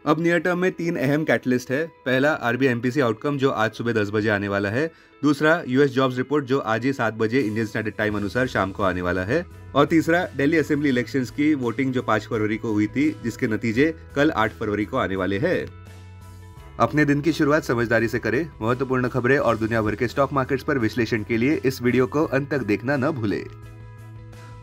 अब near term में तीन अहम कैटलिस्ट है। पहला आरबीआई एमपीसी आउटकम जो आज सुबह 10 बजे आने वाला है। दूसरा यूएस जॉब्स रिपोर्ट जो आज ही 7 बजे इंडियन स्टैंडर्ड टाइम अनुसार शाम को आने वाला है। और तीसरा दिल्ली असेंबली इलेक्शंस की वोटिंग जो 5 फरवरी को हुई थी, जिसके नतीजे कल 8 फरवरी को आने वाले हैं। अपने दिन की शुरुआत समझदारी से करें। महत्वपूर्ण खबरें और दुनिया भर के स्टॉक मार्केट्स पर विश्लेषण के लिए इस वीडियो को अंत तक देखना न भूले।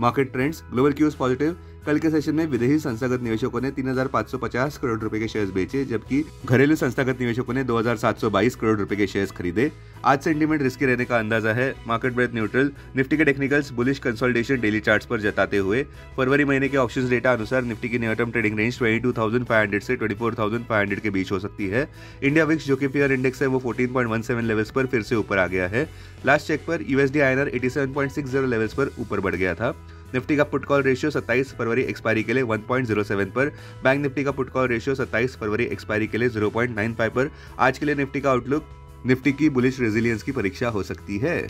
Market trends, global cues positive. कल के सेशन में विदेशी संस्थागत निवेशकों ने 3,550 करोड़ रुपए के शेयर्स बेचे, जबकि घरेलू संस्थागत निवेशकों ने 2,722 करोड़ रुपए के शेयर्स खरीदे। आज सेंटीमेंट रिस्की रहने का अंदाजा है। Market breadth neutral. निफ्टी के technicals bullish consolidation daily charts पर जताते हुए फरवरी महीने के ऑप्शंस डेटा अनुसार निफ्टी की नियर टर्म ट्रेडिंग रेंज 22,500 से 24,500 के बीच हो सकती है। इंडिया विक्स जो कि फियर इंडेक्स है वो 14.17 लेवल्स पर फिर से ऊपर आ गया है। लास्ट चेक पर यूएसडी आईएनआर 87.60 लेवल्स पर ऊपर बढ़ गया था। निफ्टी का पुट कॉल रेशियो 27 फरवरी एक्सपायरी के लिए 1.07 पर। बैंक निफ्टी का पुट कॉल रेशियो 27 फरवरी एक्सपायरी के लिए 0.95 पर। आज के लिए निफ्टी का आउटलुक, निफ्टी की बुलिश रेजिलियंस की परीक्षा हो सकती है।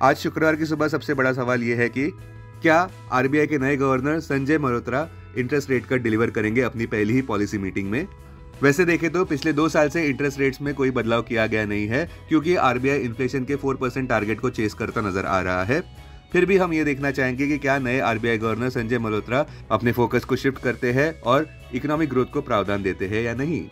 आज शुक्रवार की सुबह सबसे बड़ा सवाल यह है कि क्या आरबीआई के नए governor Sanjay Malhotra interest rate cut deliver करेंगे अपनी पहली ही पॉलिसी मीटिंग में। वैसे देखें तो पिछले 2 साल से इंटरेस्ट रेट्स में कोई बदलाव किया गया नहीं है, क्योंकि आरबीआई इन्फ्लेशन के 4% टारगेट को चेस करता नजर आ रहा है। फिर भी हम ये देखना चाहेंगे कि क्या नए आरबीआई गवर्नर संजय मल्होत्रा अपने फोकस को शिफ्ट करते हैं और इकोनॉमिक ग्रोथ को प्रावधान देते हैं या नहीं।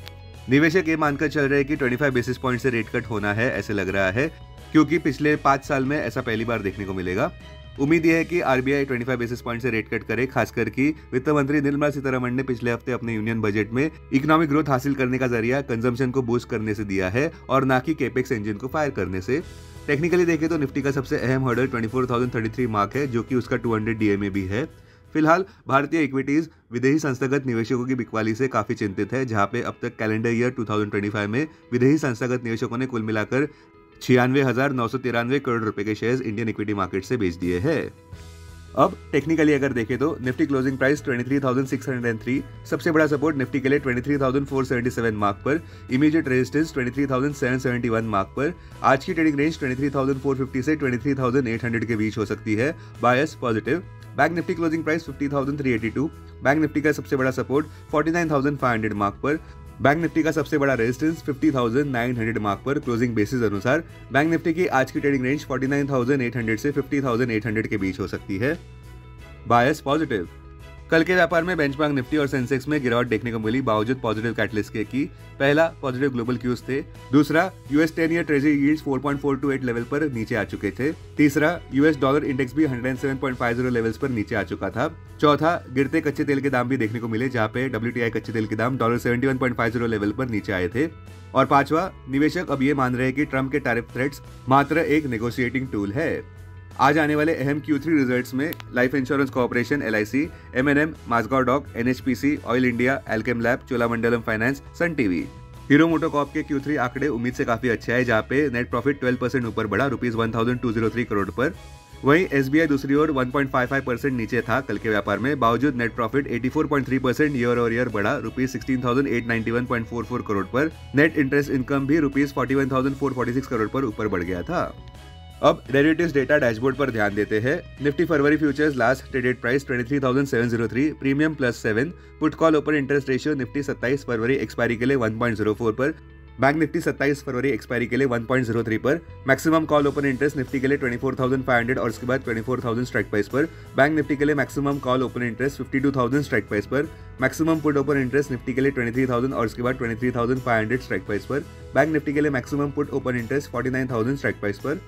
निवेशक ये मानकर चल रहे हैं कि 25 बेसिस पॉइंट से रेट कट होना है, ऐसे लग रहा है, क्योंकि पिछले 5 साल में ऐसा पहली बार देखने को मिलेगा। उम्मीद यह है कि आरबीआई 25 बेसिस पॉइंट से रेट कट करे, खासकर कि वित्त मंत्री निर्मला सीतारमण ने पिछले हफ्ते अपने यूनियन बजट में इकोनॉमिक ग्रोथ हासिल करने का जरिया कंजम्पशन को बूस्ट करने से दिया है और ना कि केपेक्स इंजन को फायर करने से। टेक्निकली देखें तो निफ्टी का सबसे अहम हर्डल 24,033 मार्क है, जो कि उसका 200 डीएमए भी है। फिलहाल भारतीय इक्विटीज विदेशी संस्थागत निवेशकों की बिकवाली से काफी चिंतित है, जहां पे अब तक कैलेंडर ईयर 2025 में विदेशी संस्थागत निवेशकों ने कुल मिलाकर 96,993 करोड़ रुपए के शेयर्स इंडियन इक्विटी मार्केट से बेच दिए हैं। अब टेक्निकली अगर देखें तो निफ्टी क्लोजिंग प्राइस 23,603, सबसे बड़ा सपोर्ट निफ्टी के लिए 23,477 मार्क पर, इमीडिएट रेजिस्टेंस 23,771 मार्क पर। आज की ट्रेडिंग रेंज 23,450 से 23,800 के बीच हो सकती है। Bias positive. Bank Nifty closing price 50,382, bank Nifty का सबसे बड़ा सपोर्ट 49,500 मार्क पर, बैंक निफ्टी का सबसे बड़ा रेजिस्टेंस 50,900 मार्क पर। क्लोजिंग बेसिस अनुसार बैंक निफ्टी की आज की ट्रेडिंग रेंज 49,800 से 50,800 के बीच हो सकती है। Bias positive. कल के व्यापार में बेंचमार्क निफ्टी और सेंसेक्स में गिरावट देखने को मिली, बावजूद पॉजिटिव कैटलिस्ट के कि पहला पॉजिटिव ग्लोबल क्यूज थे। दूसरा US 10 year treasury yields 4.428 level पर नीचे आ चुके थे। तीसरा यूएस डॉलर इंडेक्स भी 107.50 लेवल्स पर नीचे आ चुका था। चौथा गिरते कच्चे तेल के दाम भी देखने को मिले, जहां पे WTI कच्चे तेल के दाम $71.50 लेवल पर नीचे आए थे। और पांचवा, निवेशक अब ये मान रहे हैं कि ट्रम्प के टैरिफ थ्रेट्स मात्र एक नेगोशिएटिंग टूल है। आज आने वाले अहम Q3 रिजल्ट्स में life insurance corporation LIC, M&M, Mazagon dock, NHPC, Oil India, Alkem lab, Cholamandalam finance, Sun TV. Hero MotoCorp के Q3 आंकड़े उम्मीद से काफी अच्छे आए, जहां पे नेट प्रॉफिट 12% ऊपर बढ़ा ₹1,203 करोड़ पर। वहीं SBI दूसरी ओर 1.55% नीचे था कल के व्यापार में, बावजूद नेट प्रॉफिट 84.3% ईयर और ईयर बढ़ा ₹16,891.44 करोड़ पर। नेट इंटरेस्ट इनकम भी ₹41,446 करोड़ पर ऊपर बढ़ गया था। अब डेरिवेटिव्स डेटा डैशबोर्ड पर ध्यान देते हैं। निफ्टी फरवरी futures last traded price 23,703, premium +7। Put call open interest ratio Nifty 27 फरवरी एक्सपायरी के लिए 1.04 पर। बैंक निफ्टी 27 फरवरी एक्सपायरी के लिए 1.03 पर। Maximum call open interest Nifty के लिए 24,500 और उसके बाद 24,000 स्ट्राइक प्राइस पर। बैंक निफ्टी के लिए maximum call open interest 52,000 strike price पर। Maximum put open interest Nifty के लिए 23,000 और उसके बाद 23,500 स्ट्राइक प्राइस पर। बैंक निफ्टी के लिए maximum put open interest 49,000 strike price पर।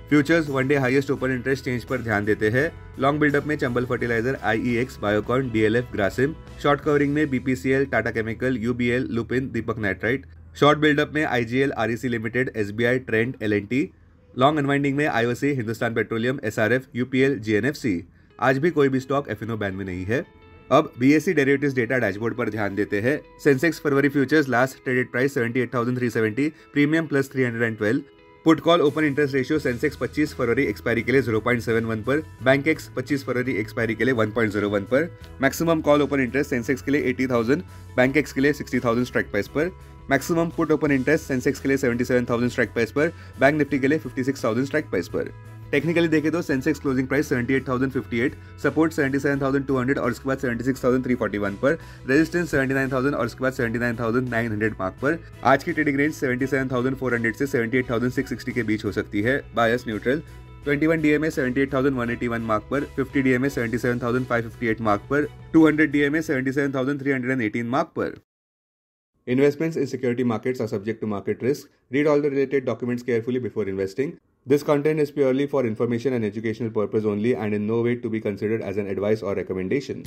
Futures one day highest open interest change पर ध्यान देते हैं। लॉन्ग बिल्डअप में Chambal fertiliser, IEX, Biocon, DLF, Grasim. Short covering में BPCL, Tata chemical, UBL, Lupin, Deepak nitrite. Short buildup में IGL, REC limited, SBI, Trent, L&T। Long unwinding में IOC, Hindustan petroleum, SRF, UPL, GNFC। आज भी कोई भी स्टॉक FNO बैन में नहीं है। अब BSE डेरिवेटिव्स डेटा डैशबोर्ड पर ध्यान देते हैं। सेंसेक्स फरवरी futures last traded price 78,370, premium +312। Put call open interest ratio Sensex 25 फरवरी एक्सपायरी के लिए 0.71 पर, बैंकेक्स 25 फरवरी एक्सपायरी के लिए 1.01 पर। Maximum call open interest Sensex के लिए 80,000, बैंकेक्स के लिए 60,000 स्ट्राइक प्राइस पर। Maximum put open interest Sensex के लिए 77,000 स्ट्राइक प्राइस पर, बैंक निफ्टी के लिए 56,000 स्ट्राइक प्राइस पर। टेक्निकली देखें तो सेंसेक्स क्लोजिंग प्राइस 78,058, सपोर्ट 77,200 और उसके बाद 76,341 पर, रेजिस्टेंस 79,000 और उसके बाद 79,900 मार्क पर। आज की ट्रेडिंग रेंज 77,400 से 78,660 के बीच हो सकती है। बायस न्यूट्रल। 21 DMA 78,181 मार्क पर, 50 DMA 77,558 मार्क पर, 200 DMA 77,318 मार्क पर। Investments in security markets are subject to market risk. Read all the related documents carefully before investing. This content is purely for information and educational purpose only and in no way to be considered as an advice or recommendation.